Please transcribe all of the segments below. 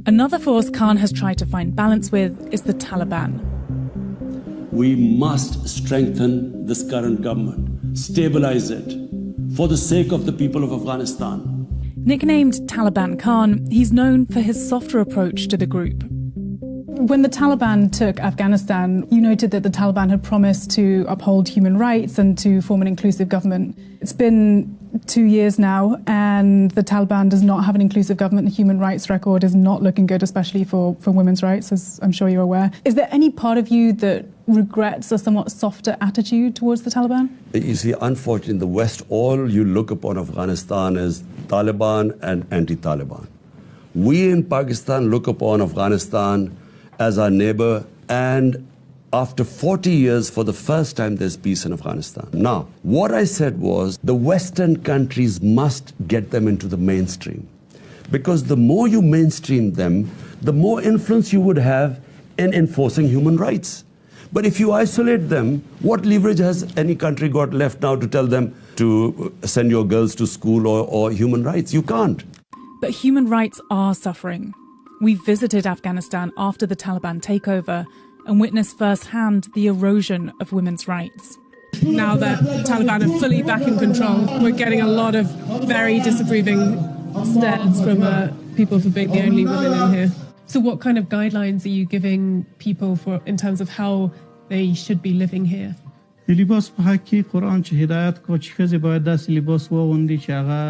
Another force Khan has tried to find balance with is the Taliban. We must strengthen this current government, stabilize it, for the sake of the people of Afghanistan. Nicknamed Taliban Khan, he's known for his softer approach to the group. When the Taliban took Afghanistan, you noted that the Taliban had promised to uphold human rights and to form an inclusive government. It's been 2 years now, and the Taliban does not have an inclusive government. The human rights record is not looking good, especially for women's rights, as I'm sure you're aware. Is there any part of you that regrets a somewhat softer attitude towards the Taliban? You see, unfortunately, in the West, all you look upon Afghanistan is Taliban and anti-Taliban. We in Pakistan look upon Afghanistan as our neighbor, and after 40 years, for the first time, there's peace in Afghanistan. Now, what I said was the Western countries must get them into the mainstream, because the more you mainstream them, the more influence you would have in enforcing human rights. But if you isolate them, what leverage has any country got left now to tell them to send your girls to school or human rights? You can't. But human rights are suffering. We visited Afghanistan after the Taliban takeover and witnessed firsthand the erosion of women's rights. Now that Taliban are fully back in control, we're getting a lot of very disapproving stares from people for being the only women in here. So what kind of guidelines are you giving people in terms of how they should be living here? لباس په حقي قرآن چې هدایت کو چې ښځې باید داسې لباس واغوندي چې هغه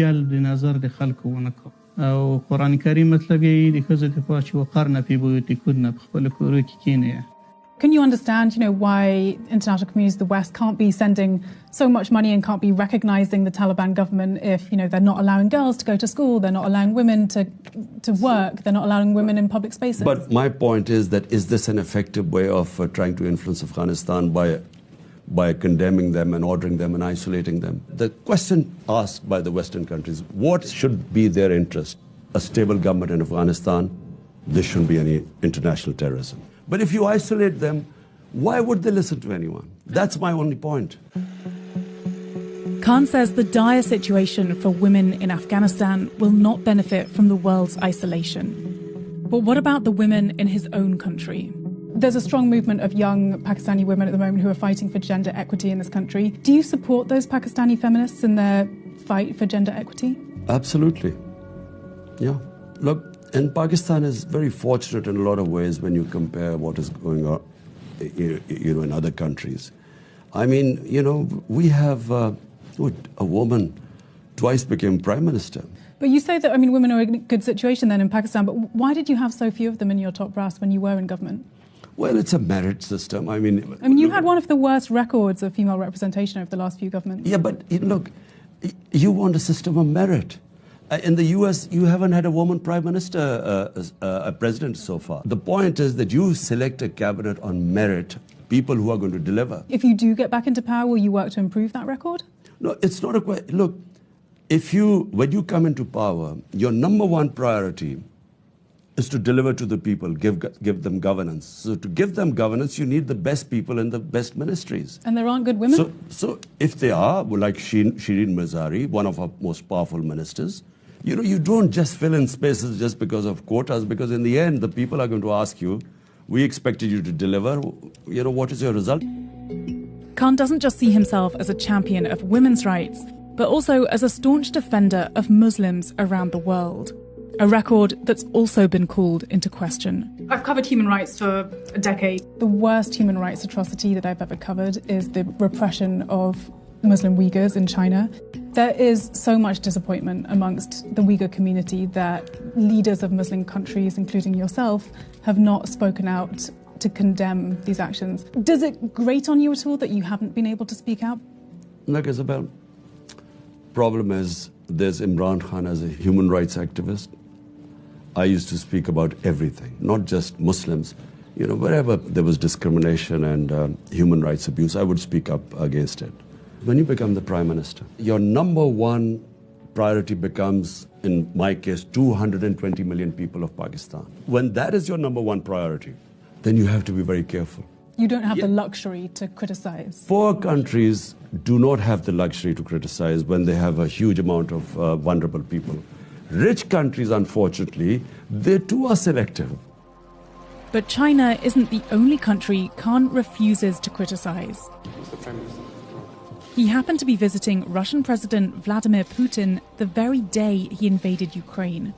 جلب د نظر د خلکو ونه کړي او قرآن کریم مطلب یې د ښځو دپاره چې وقرن فی بیوتکن په خپلو کورو کې کښېنئ. Can you understand, why international communities of the West can't be sending so much money and can't be recognising the Taliban government if, they're not allowing girls to go to school, they're not allowing women to work, they're not allowing women in public spaces? But my point is this an effective way of trying to influence Afghanistan by condemning them and ordering them and isolating them? The question asked by the Western countries, what should be their interest? A stable government in Afghanistan, there shouldn't be any international terrorism. But if you isolate them, why would they listen to anyone? That's my only point. Khan says the dire situation for women in Afghanistan will not benefit from the world's isolation. But what about the women in his own country? There's a strong movement of young Pakistani women at the moment who are fighting for gender equity in this country. Do you support those Pakistani feminists in their fight for gender equity? Absolutely. Yeah. Look, and Pakistan is very fortunate in a lot of ways when you compare what is going on, in other countries. I mean, we have a woman twice became prime minister. But you say that, women are in a good situation then in Pakistan, but why did you have so few of them in your top brass when you were in government? Well, it's a merit system. You had one of the worst records of female representation over the last few governments. Yeah, but look, you want a system of merit. In the US, you haven't had a woman prime minister, a president so far. The point is that you select a cabinet on merit, people who are going to deliver. If you do get back into power, will you work to improve that record? No, it's not a question. Look, when you come into power, your number one priority is to deliver to the people, give them governance. So to give them governance, you need the best people in the best ministries. And there aren't good women? So if they are, like Shireen Mazari, one of our most powerful ministers, you don't just fill in spaces just because of quotas, because in the end, the people are going to ask you, we expected you to deliver, what is your result? Khan doesn't just see himself as a champion of women's rights, but also as a staunch defender of Muslims around the world. A record that's also been called into question. I've covered human rights for a decade. The worst human rights atrocity that I've ever covered is the repression of Muslim Uyghurs in China. There is so much disappointment amongst the Uyghur community that leaders of Muslim countries, including yourself, have not spoken out to condemn these actions. Does it grate on you at all that you haven't been able to speak out? Look, Isabel, problem is there's Imran Khan as a human rights activist. I used to speak about everything, not just Muslims. Wherever there was discrimination and human rights abuse, I would speak up against it. When you become the prime minister, your number one priority becomes, in my case, 220 million people of Pakistan. When that is your number one priority, then you have to be very careful. You don't have the luxury to criticize. Poor countries do not have the luxury to criticize when they have a huge amount of vulnerable people. Rich countries, unfortunately, they too are selective. But China isn't the only country Khan refuses to criticize. He happened to be visiting Russian President Vladimir Putin the very day he invaded Ukraine.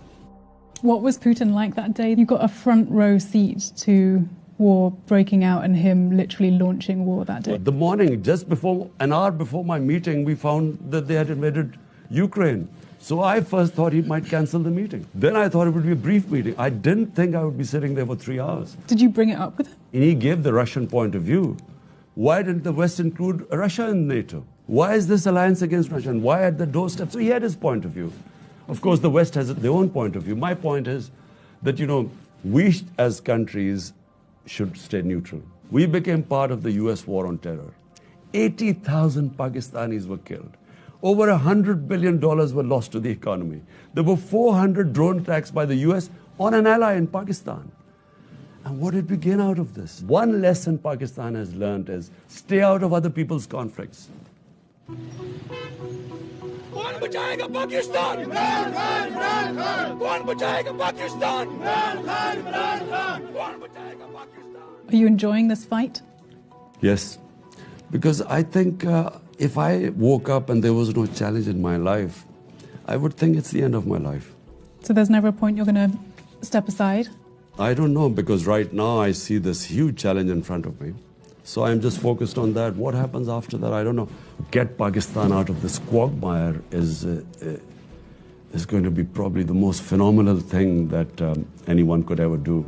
What was Putin like that day? You got a front row seat to war breaking out and him literally launching war that day. The morning, just before, an hour before my meeting, we found that they had invaded Ukraine. So I first thought he might cancel the meeting. Then I thought it would be a brief meeting. I didn't think I would be sitting there for 3 hours. Did you bring it up with him? And he gave the Russian point of view. Why didn't the West include Russia in NATO? Why is this alliance against Russia? And why at the doorstep? So he had his point of view. Of course, the West has their own point of view. My point is that, we as countries should stay neutral. We became part of the US war on terror. 80,000 Pakistanis were killed. Over $100 billion were lost to the economy. There were 400 drone attacks by the US on an ally in Pakistan. And what did we gain out of this? One lesson Pakistan has learned is stay out of other people's conflicts. कौन बचाएगा पाकिस्तान? इमरान खान, इमरान खान. कौन बचाएगा पाकिस्तान? इमरान खान, इमरान खान. कौन बचाएगा Pakistan? Are you enjoying this fight? Yes, because I think if I woke up and there was no challenge in my life, I would think it's the end of my life. So there's never a point you're going to step aside? I don't know, because right now I see this huge challenge in front of me. So I'm just focused on that. What happens after that, I don't know. Get Pakistan out of this quagmire is going to be probably the most phenomenal thing that anyone could ever do.